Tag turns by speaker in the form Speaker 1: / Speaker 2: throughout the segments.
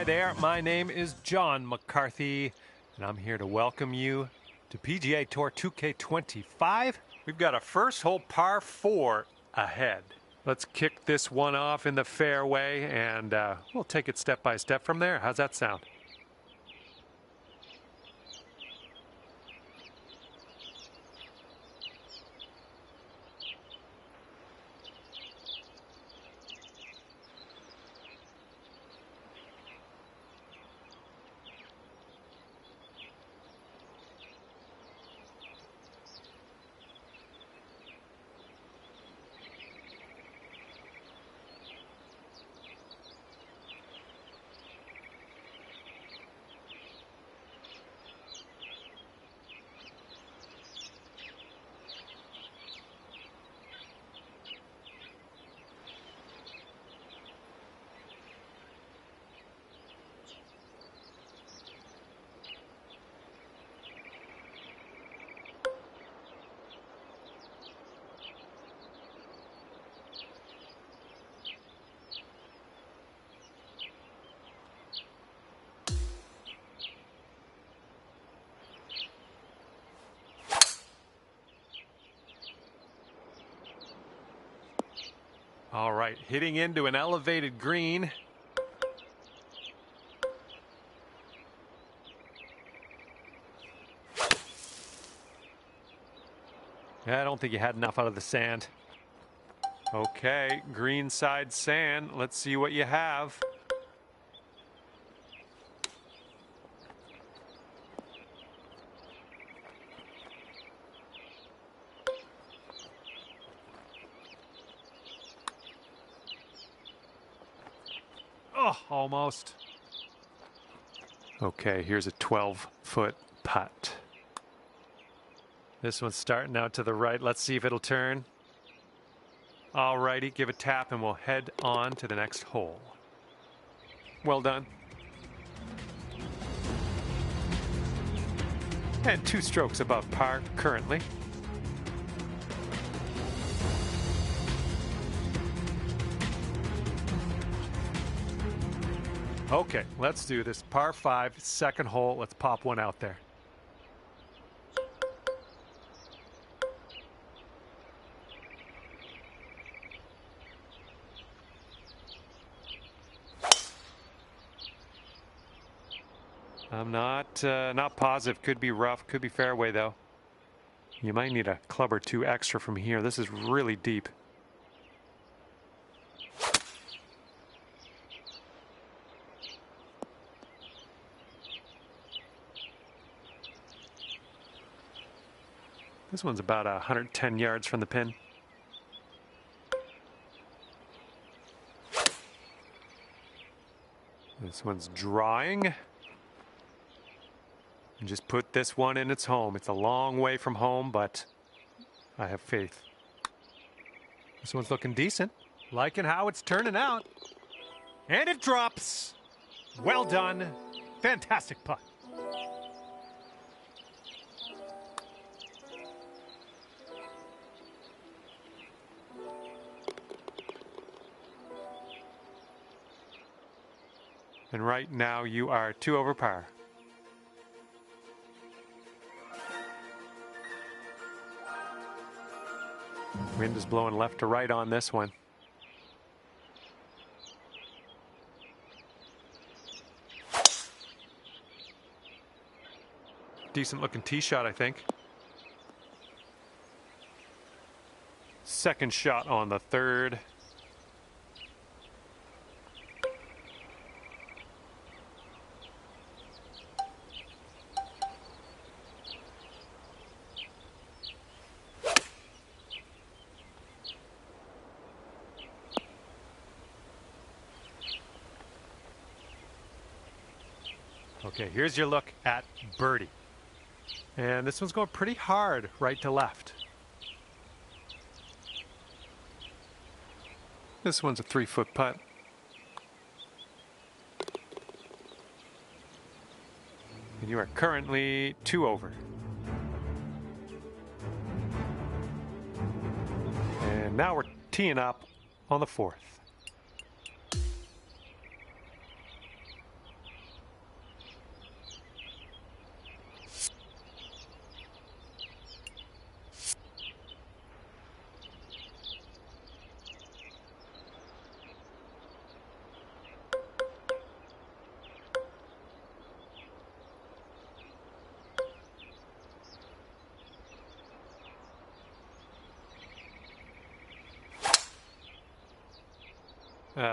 Speaker 1: there, my name is John McCarthy, and I'm here to welcome you to PGA Tour 2K25. We've got a first hole par 4 ahead. Let's kick this one off in the fairway, and we'll take it step by step from there. How's that sound? All right, hitting into an elevated green. Yeah, I don't think you had enough out of the sand. Okay, green side sand. Let's see what you have. Oh, almost. Okay, here's a 12-foot putt. This one's starting out to the right. Let's see if it'll turn. All righty, give a tap and we'll head on to the next hole. Well done. And 2 strokes above par currently. Okay, let's do this. Par 5, second hole. Let's pop one out there. I'm not positive. Could be rough, could be fairway though. You might need a club or 2 extra from here. This is really deep. This one's about 110 yards from the pin. This one's drawing. And just put this one in its home. It's a long way from home, but I have faith. This one's looking decent. Liking how it's turning out. And it drops. Well done. Fantastic putt. And right now you are 2 over par. Wind is blowing left to right on this one. Decent looking tee shot, I think. Second shot on the third. Okay, here's your look at birdie. And this one's going pretty hard right to left. This one's a 3-foot putt. And you are currently 2 over. And now we're teeing up on the 4th.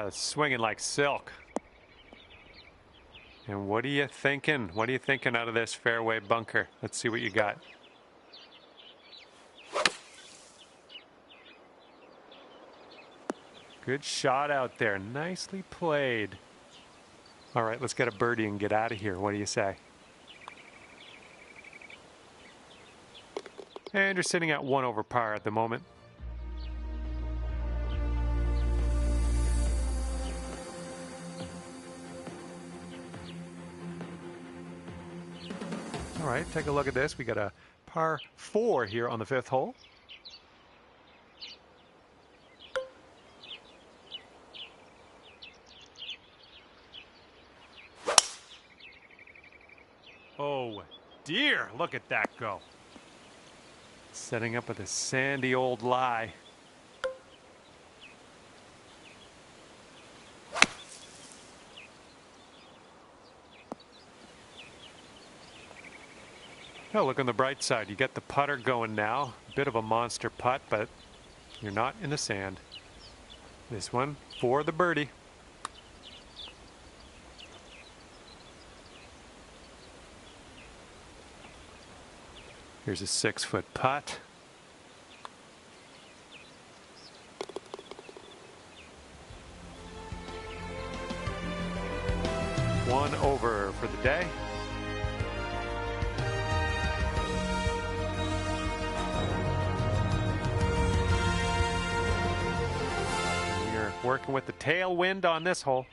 Speaker 1: Swinging like silk. And what are you thinking? What are you thinking out of this fairway bunker? Let's see what you got. Good shot out there. Nicely played. All right, let's get a birdie and get out of here. What do you say? And you're sitting at 1 over par at the moment. All right, take a look at this. We got a par 4 here on the 5th hole. Oh dear, look at that go. Setting up with a sandy old lie. Oh, look on the bright side. You get the putter going now. A bit of a monster putt, but you're not in the sand. This one for the birdie. Here's a 6-foot putt. One over for the day. You're working with the tailwind on this hole.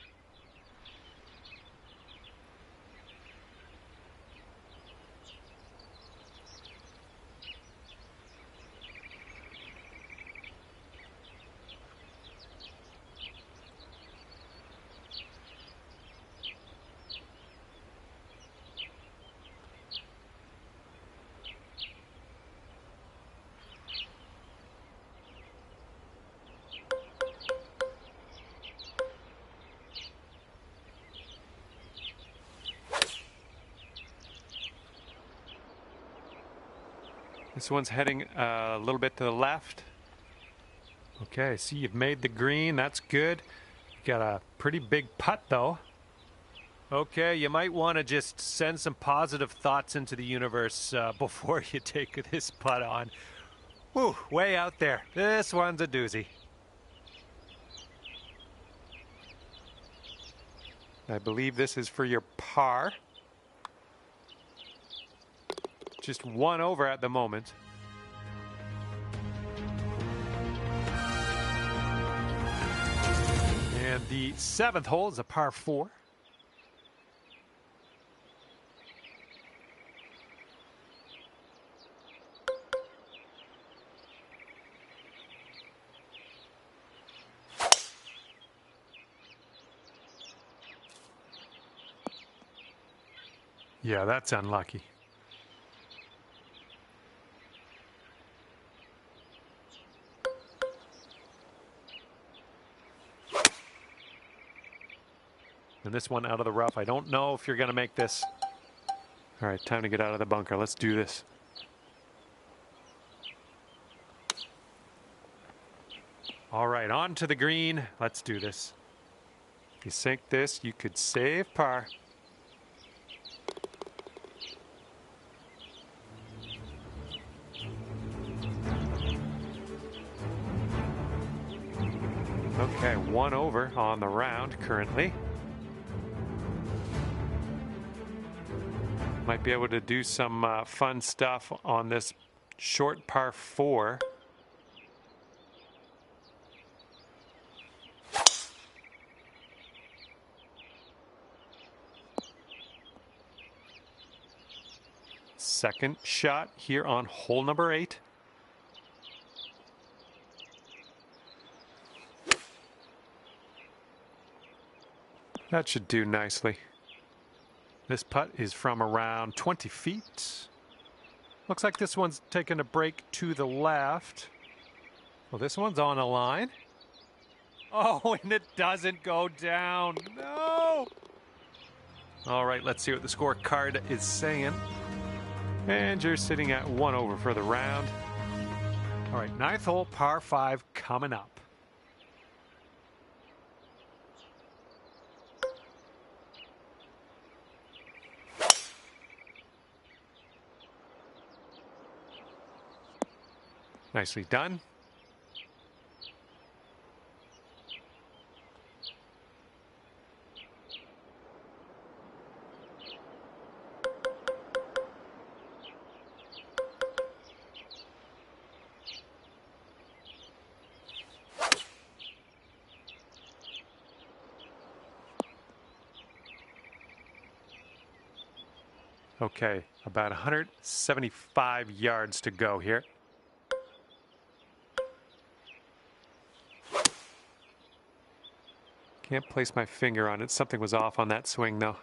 Speaker 1: This one's heading a little bit to the left. Okay, see, you've made the green. That's good. You got a pretty big putt, though. Okay, you might want to just send some positive thoughts into the universe before you take this putt on. Whew, way out there. This one's a doozy. I believe this is for your par. Just 1 over at the moment. And the 7th hole is a par 4. Yeah, that's unlucky. And this one out of the rough. I don't know if you're going to make this. All right, time to get out of the bunker. Let's do this. All right, on to the green. Let's do this. If you sink this, you could save par. Okay, 1 over on the round currently. Might be able to do some fun stuff on this short par 4. Second shot here on hole number 8. That should do nicely. This putt is from around 20 feet. Looks like this one's taking a break to the left. Well, this one's on a line. Oh, and it doesn't go down. No! All right, let's see what the scorecard is saying. And you're sitting at 1 over for the round. All right, 9th hole, par 5 coming up. Nicely done. Okay, about 175 yards to go here. Can't place my finger on it. Something was off on that swing, though.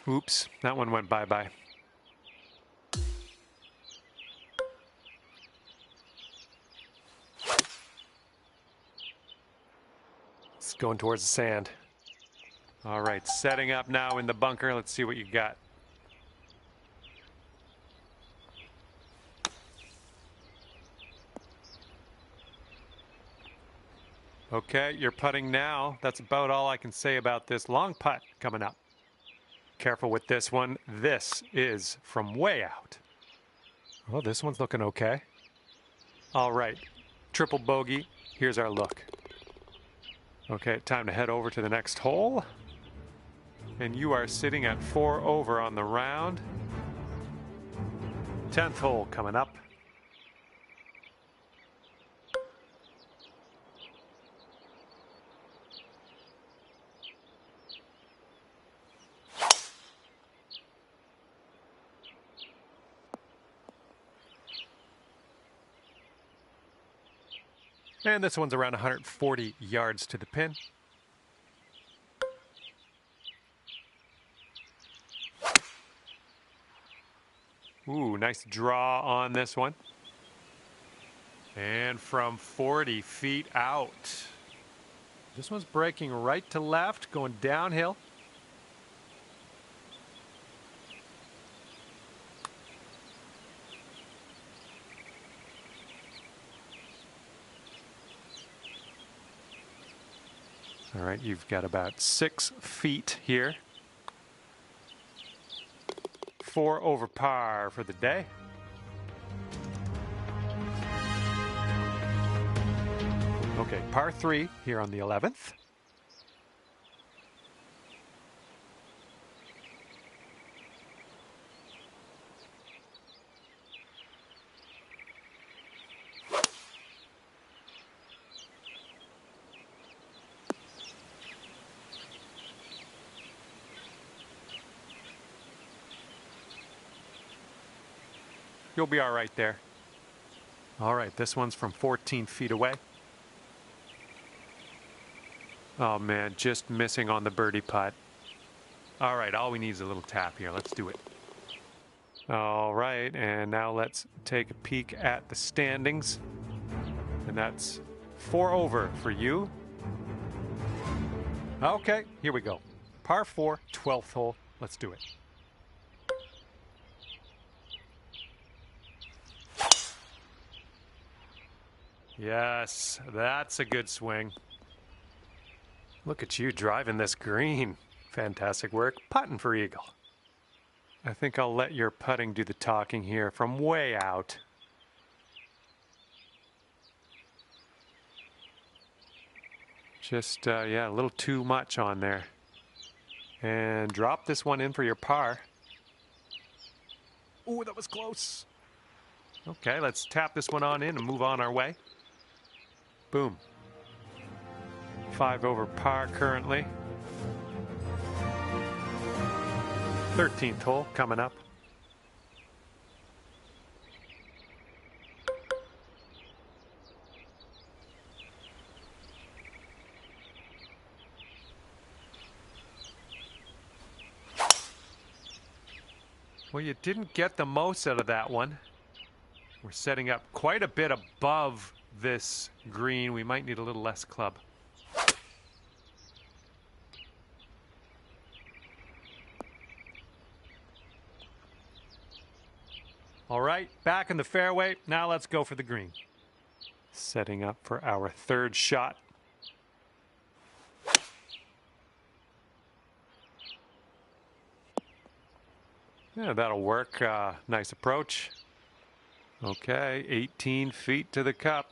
Speaker 1: Oops, that one went bye-bye. It's going towards the sand. All right, setting up now in the bunker. Let's see what you got. Okay, you're putting now. That's about all I can say about this long putt coming up. Careful with this one. This is from way out. Oh, this one's looking okay. All right, triple bogey. Here's our look. Okay, time to head over to the next hole. And you are sitting at 4 over on the round. 10th hole coming up. And this one's around 140 yards to the pin. Ooh, nice draw on this one. And from 40 feet out. This one's breaking right to left, going downhill. All right, you've got about 6 feet here. 4 over par for the day. Okay, par 3 here on the 11th. You'll be all right there. All right, this one's from 14 feet away. Oh man, just missing on the birdie putt. All right, all we need is a little tap here. Let's do it. All right, and now let's take a peek at the standings. And that's 4 over for you. Okay, here we go. Par 4, 12th hole. Let's do it. Yes, that's a good swing. Look at you driving this green. Fantastic work. Putting for eagle. I think I'll let your putting do the talking here from way out. Just, yeah, a little too much on there. And drop this one in for your par. Ooh, that was close. Okay, let's tap this one on in and move on our way. Boom. 5 over par currently. 13th hole coming up. Well, you didn't get the most out of that one. We're setting up quite a bit above this green. We might need a little less club. All right, back in the fairway. Now let's go for the green. Setting up for our 3rd shot. Yeah, that'll work. Nice approach. Okay, 18 feet to the cup.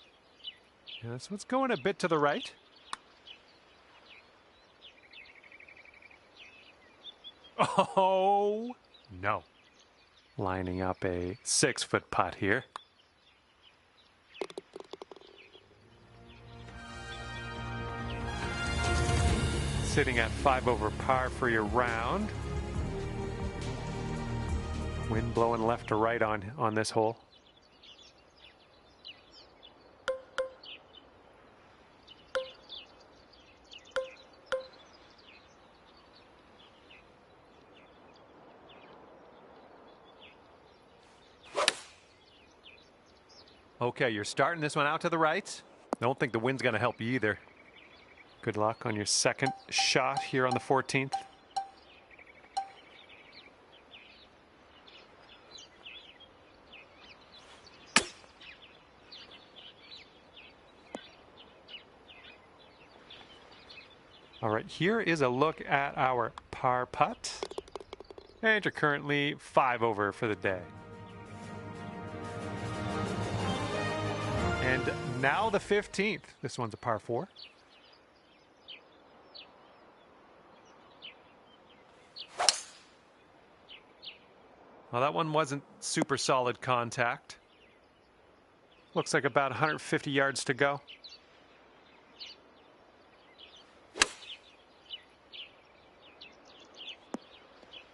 Speaker 1: Yeah, this one's going a bit to the right. Oh, no. Lining up a 6-foot putt here. Sitting at 5 over par for your round. Wind blowing left to right on this hole. Okay, you're starting this one out to the right. Don't think the wind's going to help you either. Good luck on your second shot here on the 14th. All right, here is a look at our par putt. And you're currently 5 over for the day. And now the 15th. This one's a par 4. Well, that one wasn't super solid contact. Looks like about 150 yards to go.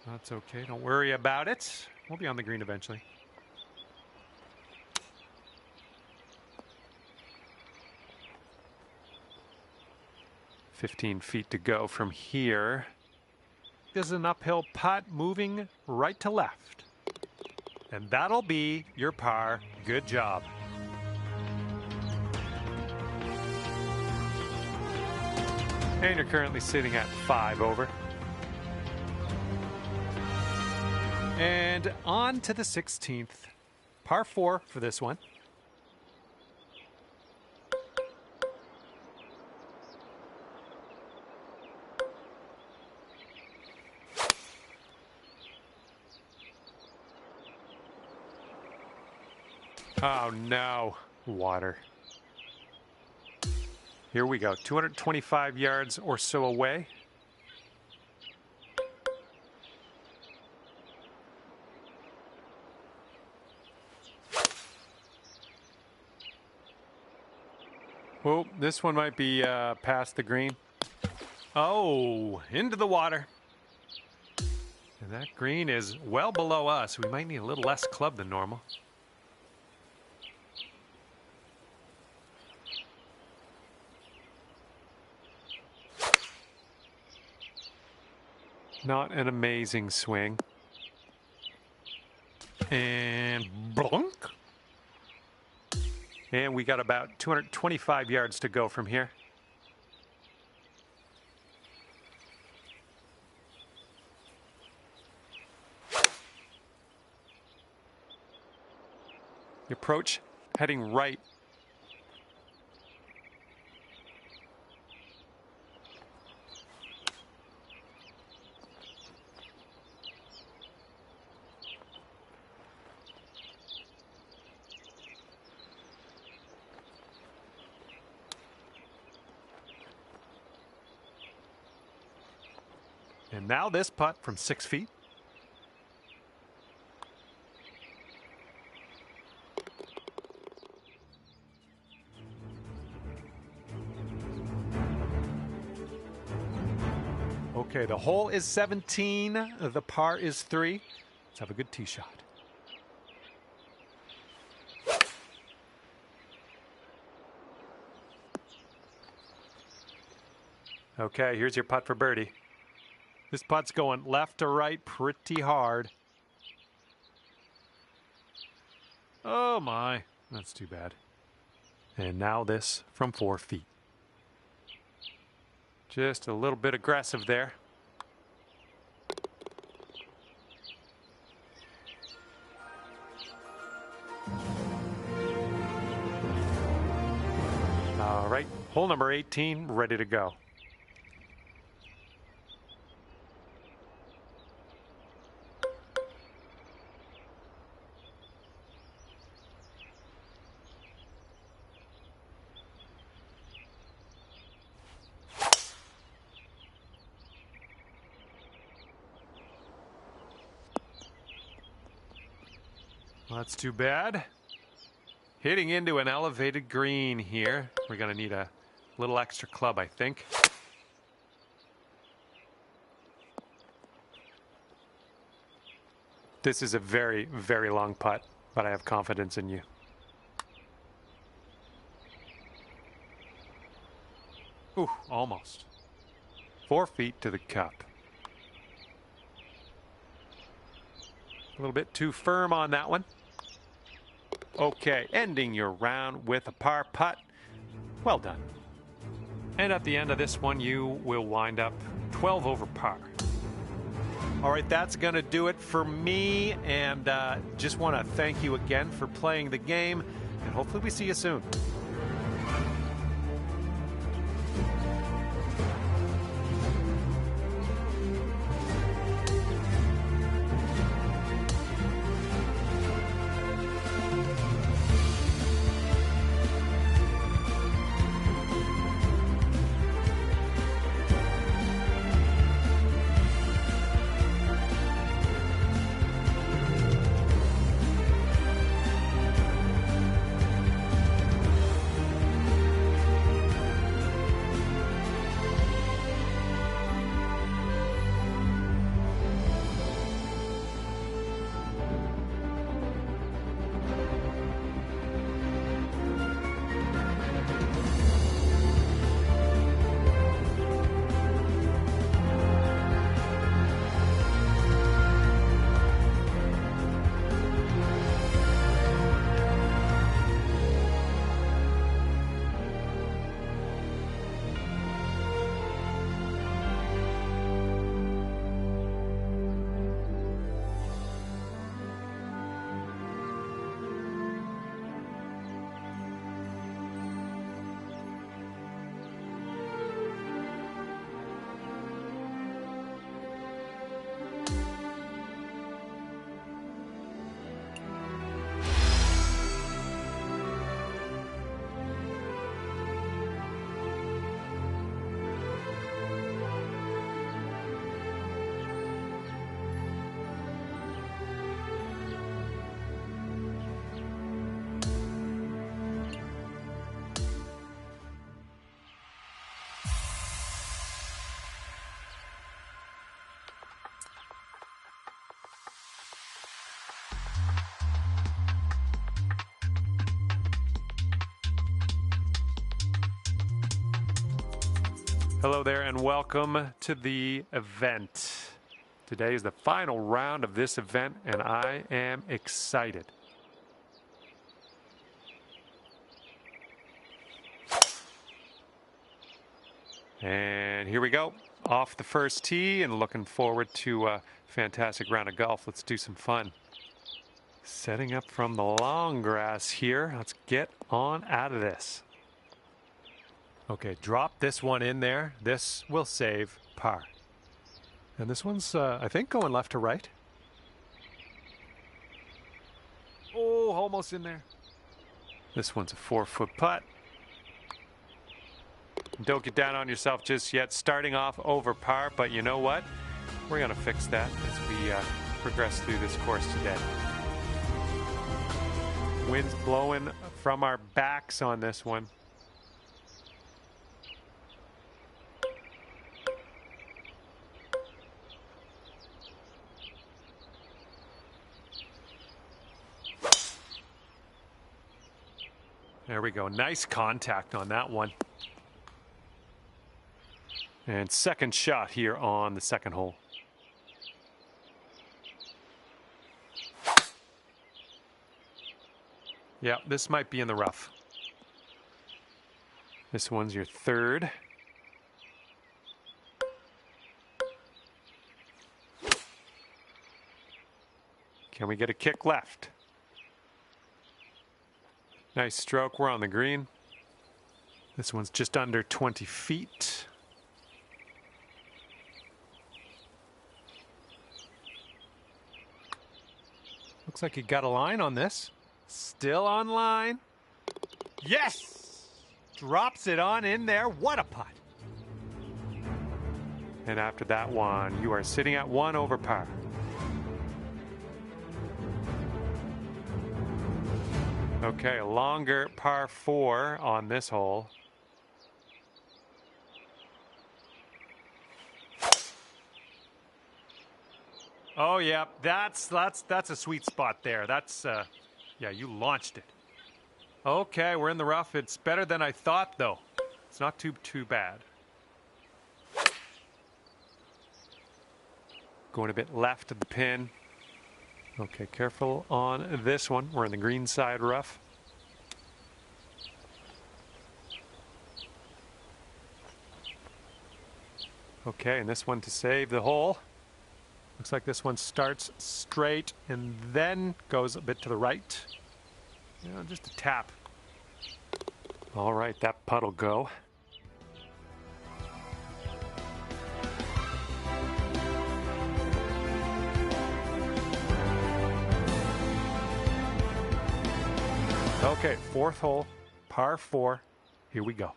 Speaker 1: That's okay. Don't worry about it. We'll be on the green eventually. "15 feet to go from here." This is an uphill putt moving right to left. And that'll be your par. Good job. And you're currently sitting at 5 over. And on to the 16th. Par 4 for this one. Oh no, water. Here we go, 225 yards or so away. Oh, this one might be past the green. Oh, into the water. And that green is well below us. We might need a little less club than normal. Not an amazing swing. And blunk. And we got about 225 yards to go from here. The approach heading right. And now this putt from 6 feet. Okay, the hole is 17. The par is 3. Let's have a good tee shot. Okay, here's your putt for birdie. This putt's going left to right pretty hard. Oh my, that's too bad. And now this from 4 feet. Just a little bit aggressive there. All right, hole number 18, ready to go. Well, that's too bad. Hitting into an elevated green here. We're going to need a little extra club, I think. This is a very, very long putt, but I have confidence in you. Ooh, almost. 4 feet to the cup. A little bit too firm on that one. Okay, ending your round with a par putt. Well done. And at the end of this one, you will wind up 12 over par. All right, that's going to do it for me. And just want to thank you again for playing the game. And hopefully we see you soon. Hello there and welcome to the event. Today is the final round of this event and I am excited. And here we go, off the first tee and looking forward to a fantastic round of golf. Let's do some fun. Setting up from the long grass here. Let's get on out of this. Okay, drop this one in there. This will save par. And this one's, I think, going left to right. Oh, almost in there. This one's a 4-foot putt. Don't get down on yourself just yet. Starting off over par, but you know what? We're going to fix that as we progress through this course today. Wind's blowing from our backs on this one. There we go. Nice contact on that one. And second shot here on the second hole. Yeah, this might be in the rough. This one's your third. Can we get a kick left? Nice stroke. We're on the green. This one's just under 20 feet. Looks like you got a line on this. Still on line. Yes! Drops it on in there. What a putt. And after that one, you are sitting at 1 over par. Okay, a longer par 4 on this hole. Oh yeah, that's a sweet spot there. That's yeah, you launched it. Okay, we're in the rough. It's better than I thought though. It's not too bad. Going a bit left of the pin. Okay, careful on this one. We're in the green side rough. Okay, and this one to save the hole. Looks like this one starts straight and then goes a bit to the right. You know, just a tap. All right, that putt'll go. Okay, fourth hole, par 4. Here we go.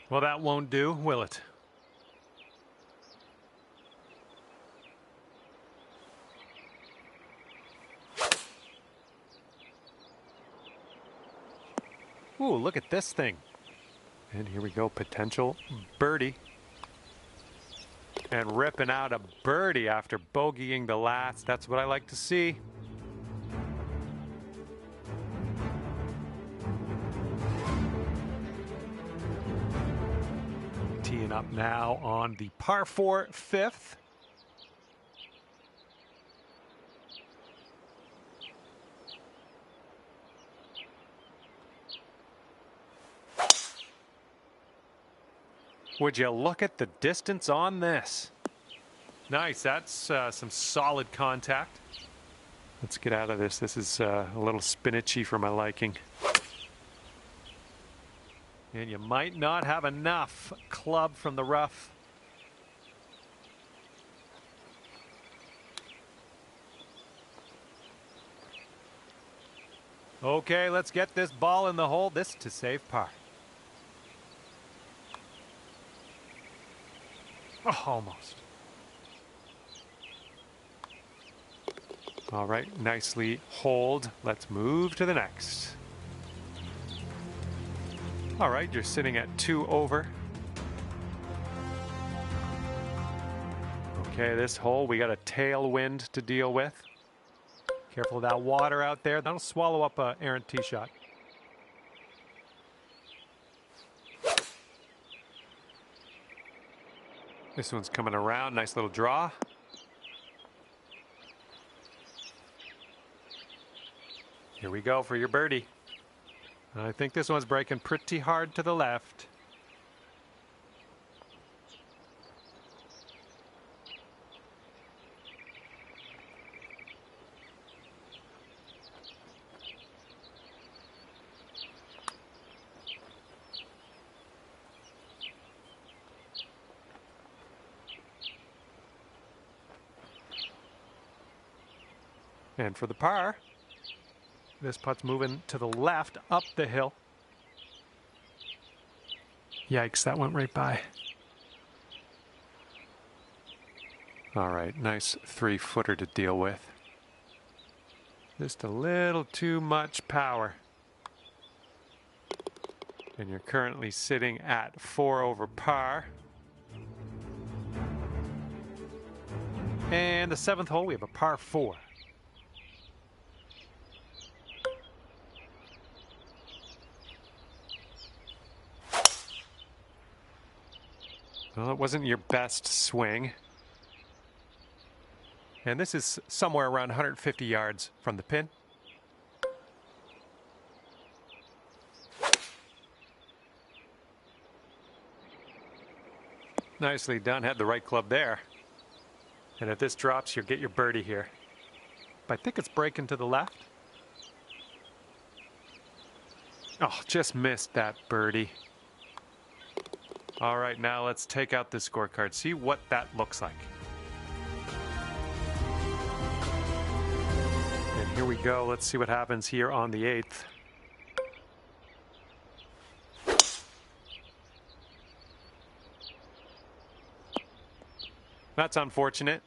Speaker 1: Well, that won't do, will it? Ooh, look at this thing. And here we go, potential birdie. And ripping out a birdie after bogeying the last. That's what I like to see. Teeing up now on the par 4 fifth. Would you look at the distance on this? Nice, that's some solid contact. Let's get out of this. This is a little spinachy for my liking. And you might not have enough club from the rough. Okay, let's get this ball in the hole. This to save par. Oh, almost. All right, nicely holed. Let's move to the next. All right, you're sitting at 2 over. Okay, this hole, we got a tailwind to deal with. Careful of that water out there. That'll swallow up an errant tee shot. This one's coming around. Nice little draw. Here we go for your birdie. I think this one's breaking pretty hard to the left. And for the par, this putt's moving to the left up the hill. Yikes, that went right by. All right, nice 3-footer to deal with. Just a little too much power. And you're currently sitting at 4 over par. And the 7th hole, we have a par 4. Well, it wasn't your best swing. And this is somewhere around 150 yards from the pin. Nicely done, had the right club there. And if this drops, you'll get your birdie here. But I think it's breaking to the left. Oh, just missed that birdie. All right, now let's take out this scorecard, see what that looks like. And here we go. Let's see what happens here on the 8th. That's unfortunate.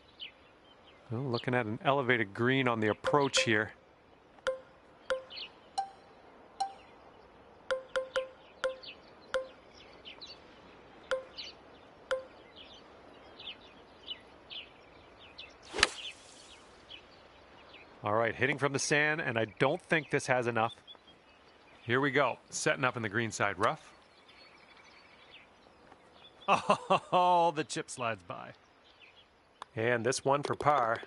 Speaker 1: Well, looking at an elevated green on the approach here. All right, hitting from the sand, and I don't think this has enough. Here we go, setting up in the green side rough. Oh, the chip slides by. And this one for par.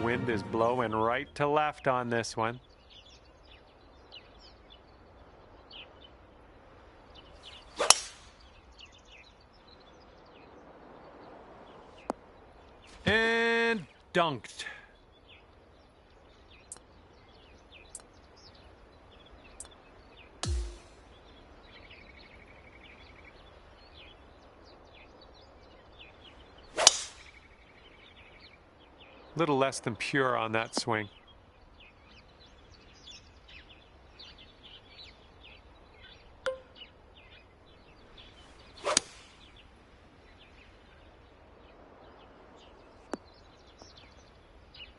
Speaker 1: Wind is blowing right to left on this one. And dunked. Little less than pure on that swing.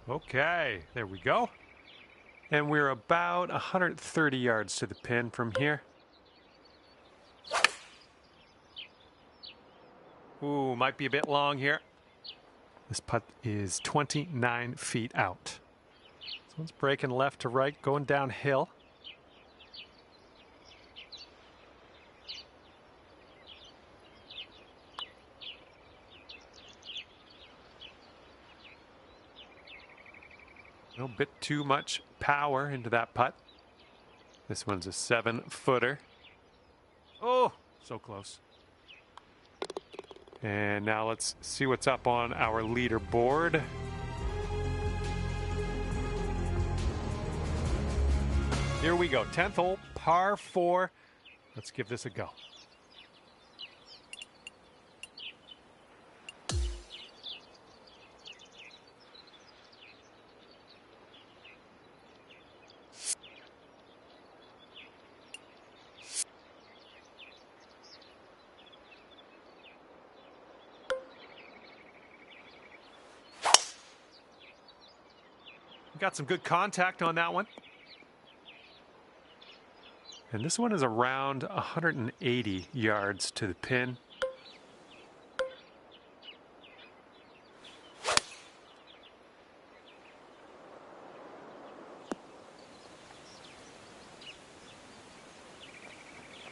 Speaker 1: Okay, there we go. And we're about 130 yards to the pin from here. Ooh, might be a bit long here. This putt is 29 feet out. This one's breaking left to right, going downhill. A bit too much power into that putt. This one's a 7-footer. Oh, so close. And now let's see what's up on our leaderboard. Here we go, 10th hole, par 4. Let's give this a go. Got some good contact on that one. And this one is around 180 yards to the pin.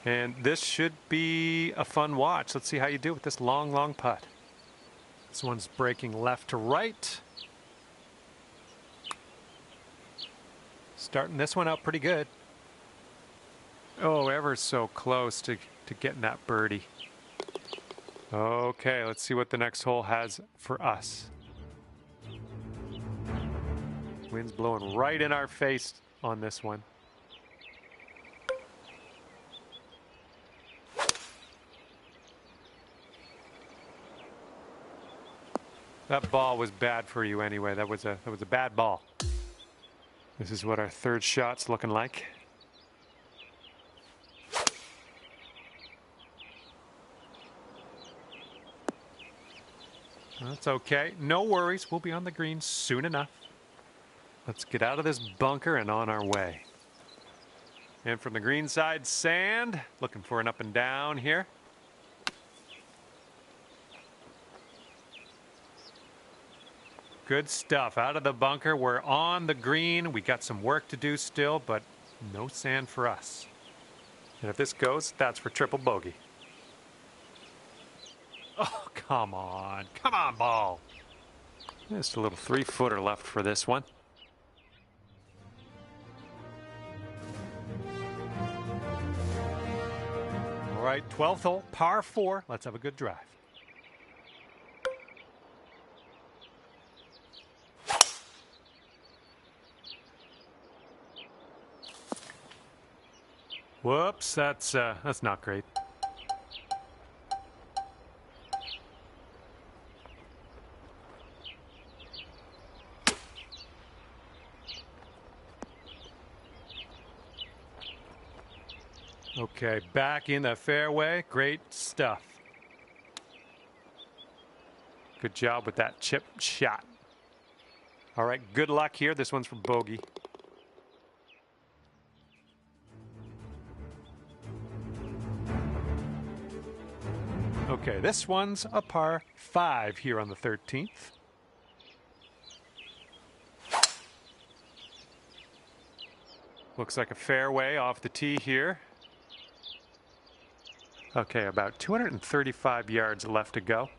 Speaker 1: And this should be a fun watch. Let's see how you do with this long, long putt. This one's breaking left to right. Starting this one out pretty good. Oh, ever so close to getting that birdie. Okay, let's see what the next hole has for us. Wind's blowing right in our face on this one. That ball was bad for you anyway. That was a bad ball. This is what our third shot's looking like. That's okay. No worries. We'll be on the green soon enough. Let's get out of this bunker and on our way. And from the green side, sand. Looking for an up and down here. Good stuff. Out of the bunker. We're on the green. We got some work to do still, but no sand for us. And if this goes, that's for triple bogey. Oh, come on. Come on, ball. Just a little 3-footer left for this one. All right, 12th hole, par 4. Let's have a good drive. Whoops, that's not great. Okay, back in the fairway. Great stuff. Good job with that chip shot. All right, good luck here. This one's for bogey. Okay, this one's a par 5 here on the 13th. Looks like a fairway off the tee here. Okay, about 235 yards left to go.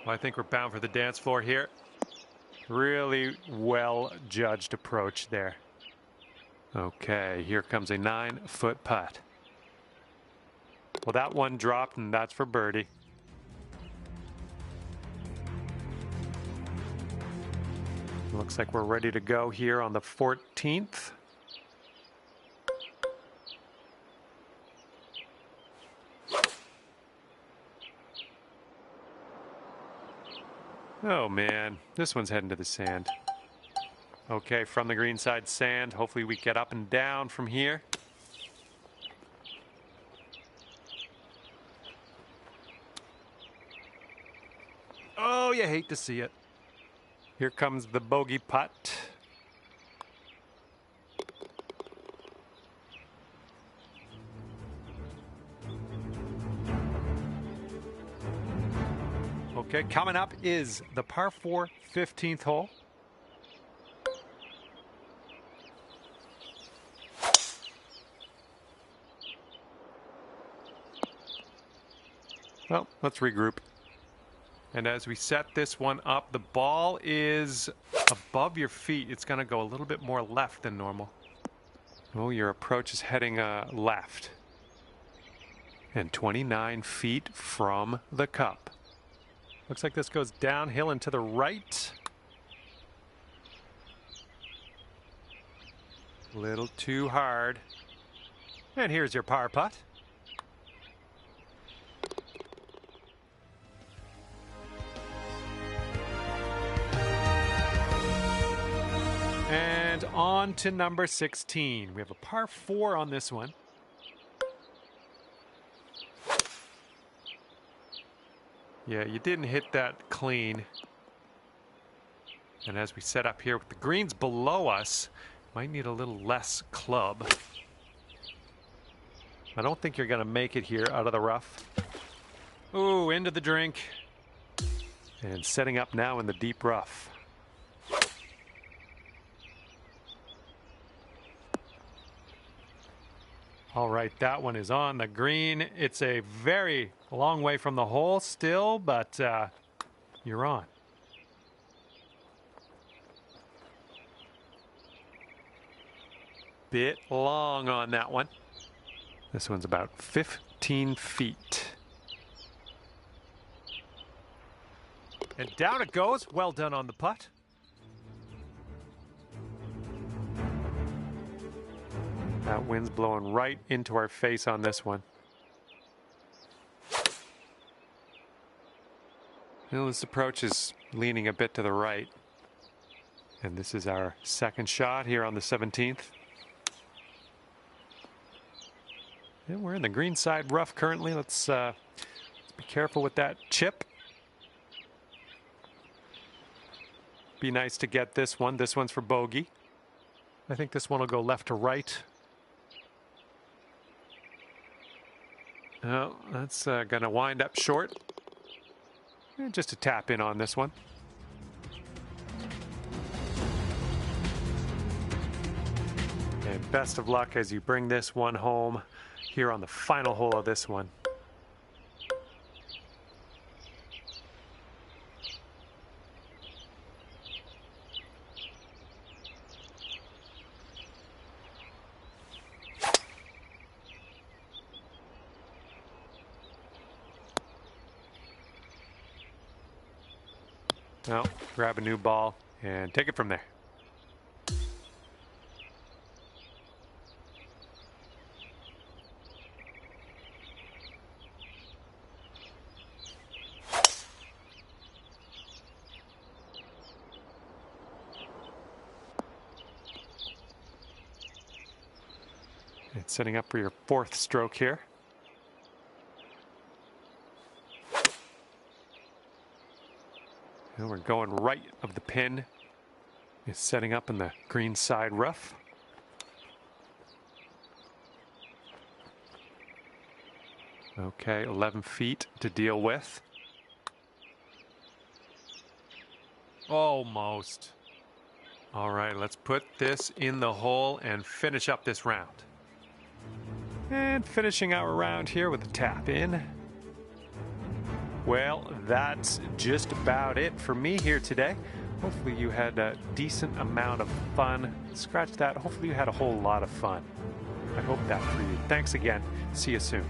Speaker 1: Well, I think we're bound for the dance floor here. Really well judged approach there. Okay, here comes a 9-foot putt. Well, that one dropped, and that's for birdie. Looks like we're ready to go here on the 14th. Oh man, this one's heading to the sand. Okay, from the green side, sand. Hopefully we get up and down from here. Oh, you hate to see it. Here comes the bogey putt. Okay, coming up is the par 4 15th hole. Well, let's regroup. And as we set this one up, the ball is above your feet. It's going to go a little bit more left than normal. Oh, your approach is heading left. And 29 feet from the cup. Looks like this goes downhill and to the right. A little too hard. And here's your par putt. And on to number 16. We have a par 4 on this one. Yeah, you didn't hit that clean. And as we set up here with the greens below us, might need a little less club. I don't think you're going to make it here out of the rough. Ooh, into the drink. And setting up now in the deep rough. All right, that one is on the green. It's a very long way from the hole still, but you're on. Bit long on that one. This one's about 15 feet. And down it goes. Well done on the putt. That wind's blowing right into our face on this one. Well, this approach is leaning a bit to the right. And this is our second shot here on the 17th. And we're in the green side rough currently. Let's be careful with that chip. Be nice to get this one. This one's for bogey. I think this one will go left to right. Oh, that's going to wind up short. And just a tap in on this one. And best of luck as you bring this one home here on the final hole of this one. Well, grab a new ball and take it from there. It's setting up for your fourth stroke here. And we're going right of the pin. It's setting up in the green side rough. Okay, 11 feet to deal with. Almost. All right, let's put this in the hole and finish up this round. And finishing our round here with a tap in. Well, that's just about it for me here today. Hopefully you had a decent amount of fun. Scratch that. Hopefully you had a whole lot of fun. I hope that for you. Thanks again. See you soon.